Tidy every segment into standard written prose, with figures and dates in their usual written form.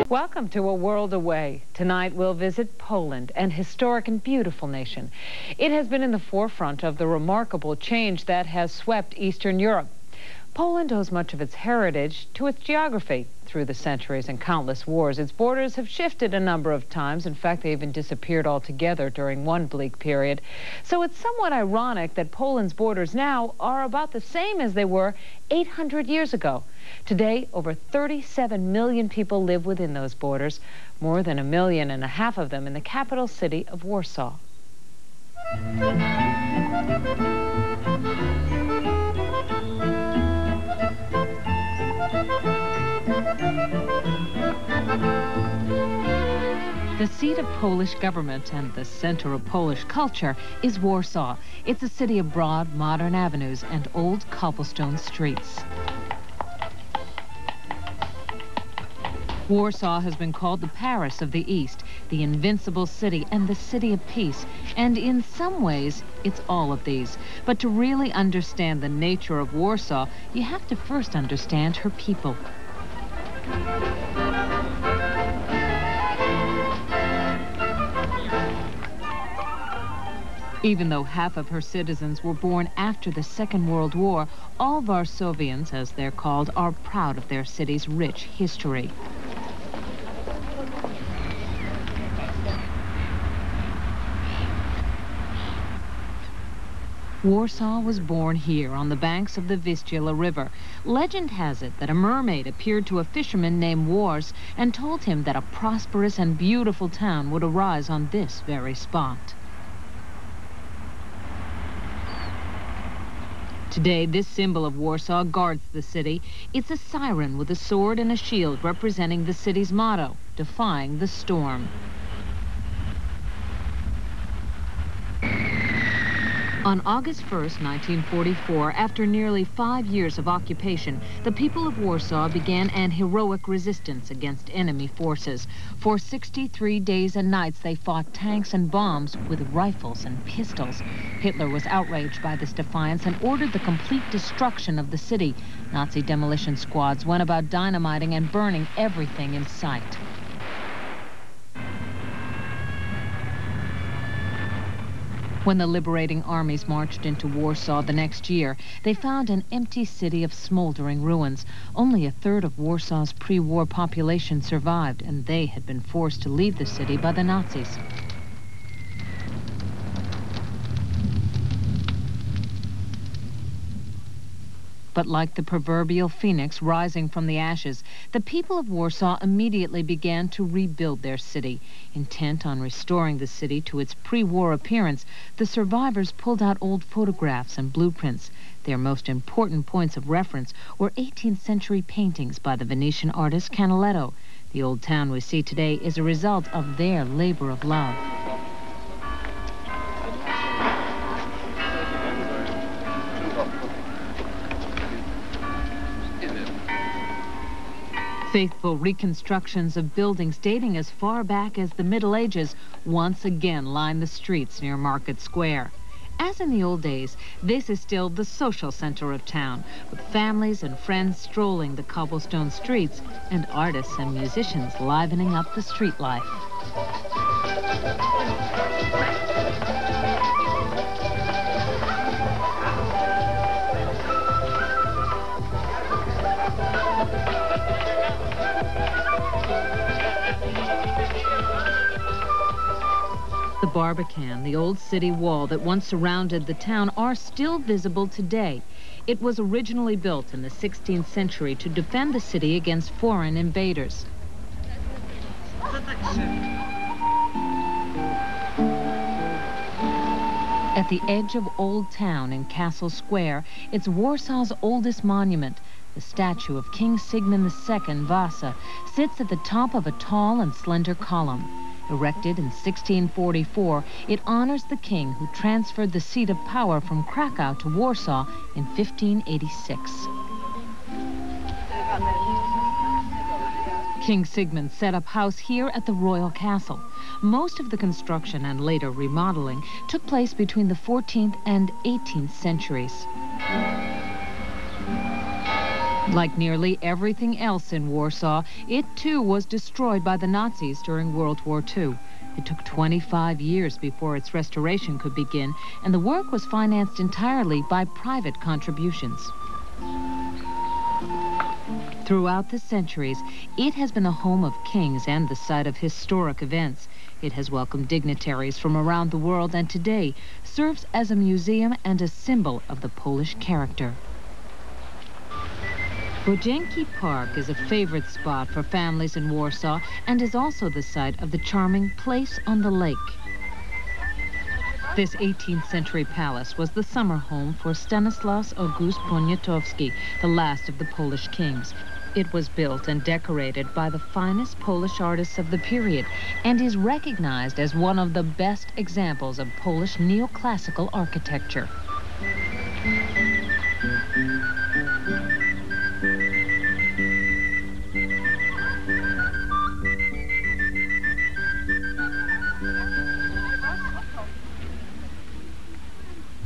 Welcome to A World Away. Tonight we'll visit Poland, an historic and beautiful nation. It has been in the forefront of the remarkable change that has swept Eastern Europe. Poland owes much of its heritage to its geography. Through the centuries and countless wars, its borders have shifted a number of times. In fact, they even disappeared altogether during one bleak period. So it's somewhat ironic that Poland's borders now are about the same as they were 800 years ago. Today, over 37 million people live within those borders, more than 1.5 million of them in the capital city of Warsaw. The seat of Polish government and the center of Polish culture is Warsaw. It's a city of broad, modern avenues and old cobblestone streets. Warsaw has been called the Paris of the East, the invincible city and the city of peace. And in some ways, it's all of these. But to really understand the nature of Warsaw, you have to first understand her people. Even though half of her citizens were born after the Second World War, all Varsovians, as they're called, are proud of their city's rich history. Warsaw was born here on the banks of the Vistula River. Legend has it that a mermaid appeared to a fisherman named Wars and told him that a prosperous and beautiful town would arise on this very spot. Today, this symbol of Warsaw guards the city. It's a siren with a sword and a shield representing the city's motto, defying the storm. On August 1st, 1944, after nearly 5 years of occupation, the people of Warsaw began an heroic resistance against enemy forces. For 63 days and nights, they fought tanks and bombs with rifles and pistols. Hitler was outraged by this defiance and ordered the complete destruction of the city. Nazi demolition squads went about dynamiting and burning everything in sight. When the liberating armies marched into Warsaw the next year, they found an empty city of smoldering ruins. Only a third of Warsaw's pre-war population survived, and they had been forced to leave the city by the Nazis. But like the proverbial phoenix rising from the ashes, the people of Warsaw immediately began to rebuild their city. Intent on restoring the city to its pre-war appearance, the survivors pulled out old photographs and blueprints. Their most important points of reference were 18th century paintings by the Venetian artist Canaletto. The old town we see today is a result of their labor of love. Faithful reconstructions of buildings dating as far back as the Middle Ages once again line the streets near Market Square. As in the old days, this is still the social center of town, with families and friends strolling the cobblestone streets and artists and musicians livening up the street life. The Barbican, the old city wall that once surrounded the town, are still visible today. It was originally built in the 16th century to defend the city against foreign invaders. At the edge of Old Town in Castle Square, it's Warsaw's oldest monument. The statue of King Sigmund II Vasa sits at the top of a tall and slender column. Erected in 1644, it honors the king who transferred the seat of power from Krakow to Warsaw in 1586. King Sigmund set up house here at the royal castle. Most of the construction and later remodeling took place between the 14th and 18th centuries. Like nearly everything else in Warsaw, it too was destroyed by the Nazis during World War II. It took 25 years before its restoration could begin, and the work was financed entirely by private contributions. Throughout the centuries, it has been the home of kings and the site of historic events. It has welcomed dignitaries from around the world and today serves as a museum and a symbol of the Polish character. Bojanki Park is a favorite spot for families in Warsaw and is also the site of the charming Place on the Lake. This 18th century palace was the summer home for Stanisław August Poniatowski, the last of the Polish kings. It was built and decorated by the finest Polish artists of the period and is recognized as one of the best examples of Polish neoclassical architecture.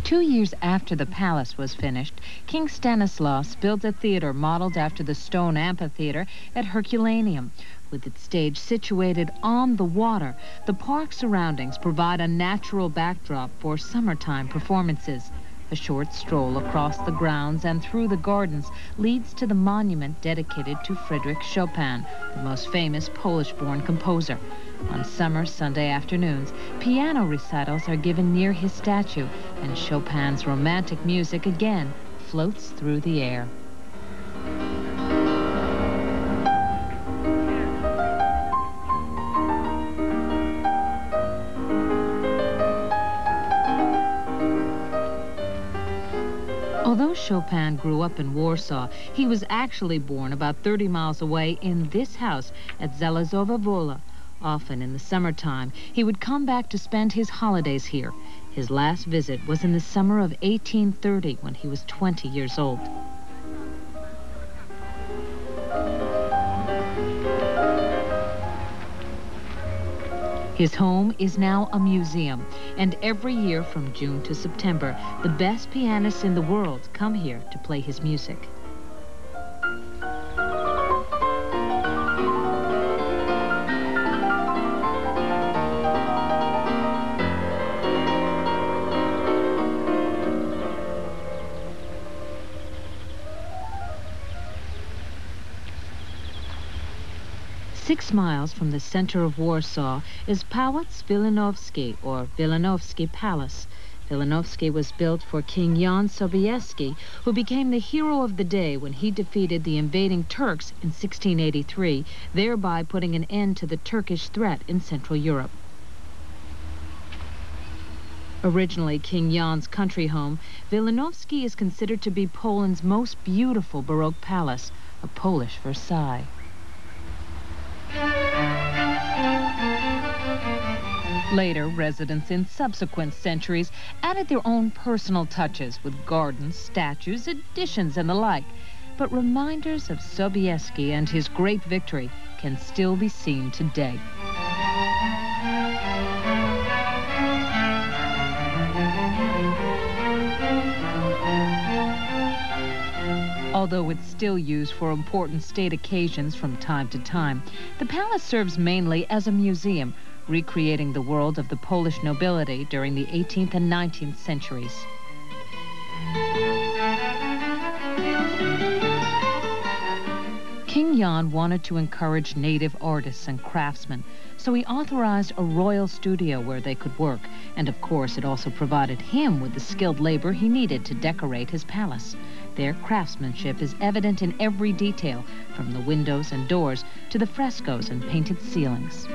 Two years after the palace was finished, King Stanislaus built a theater modeled after the stone amphitheater at Herculaneum. With its stage situated on the water, the park's surroundings provide a natural backdrop for summertime performances. A short stroll across the grounds and through the gardens leads to the monument dedicated to Frédéric Chopin, the most famous Polish-born composer. On summer Sunday afternoons, piano recitals are given near his statue, and Chopin's romantic music again floats through the air. Although Chopin grew up in Warsaw, he was actually born about 30 miles away in this house at Zalezowa Wola. Often in the summertime, he would come back to spend his holidays here. His last visit was in the summer of 1830 when he was 20 years old. His home is now a museum, and every year from June to September, the best pianists in the world come here to play his music. Six miles from the center of Warsaw is Pałac Wilanowski, or Wilanowski Palace. Wilanowski was built for King Jan Sobieski, who became the hero of the day when he defeated the invading Turks in 1683, thereby putting an end to the Turkish threat in Central Europe. Originally King Jan's country home, Wilanowski is considered to be Poland's most beautiful Baroque palace, a Polish Versailles. Later, residents in subsequent centuries added their own personal touches with gardens, statues, additions, and the like. But reminders of Sobieski and his great victory can still be seen today. Although it's still used for important state occasions from time to time, the palace serves mainly as a museum, recreating the world of the Polish nobility during the 18th and 19th centuries. King Jan wanted to encourage native artists and craftsmen, so he authorized a royal studio where they could work, and of course it also provided him with the skilled labor he needed to decorate his palace. Their craftsmanship is evident in every detail, from the windows and doors to the frescoes and painted ceilings.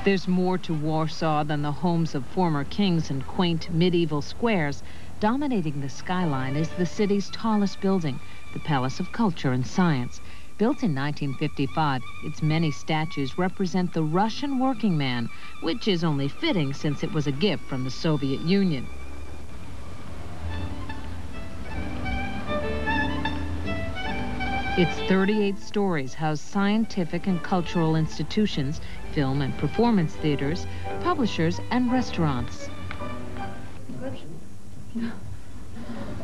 There's more to Warsaw than the homes of former kings and quaint medieval squares. Dominating the skyline is the city's tallest building, the Palace of Culture and Science. Built in 1955, its many statues represent the Russian working man, which is only fitting since it was a gift from the Soviet Union. Its 38 stories house scientific and cultural institutions, film and performance theaters, publishers, and restaurants.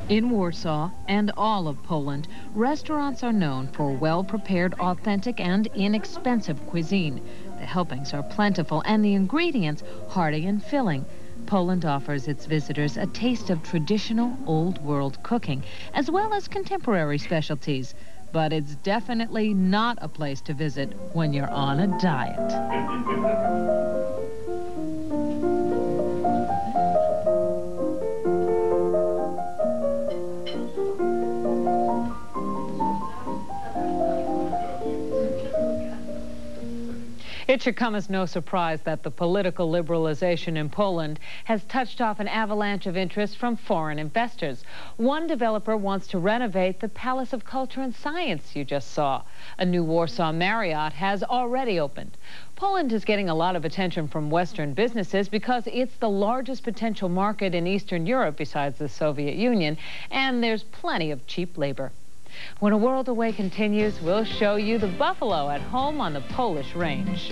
In Warsaw and all of Poland, restaurants are known for well-prepared, authentic, and inexpensive cuisine. The helpings are plentiful and the ingredients hearty and filling. Poland offers its visitors a taste of traditional, old-world cooking, as well as contemporary specialties. But it's definitely not a place to visit when you're on a diet. It should come as no surprise that the political liberalization in Poland has touched off an avalanche of interest from foreign investors. One developer wants to renovate the Palace of Culture and Science you just saw. A new Warsaw Marriott has already opened. Poland is getting a lot of attention from Western businesses because it's the largest potential market in Eastern Europe besides the Soviet Union, and there's plenty of cheap labor. When A World Away continues, we'll show you the buffalo at home on the Polish range.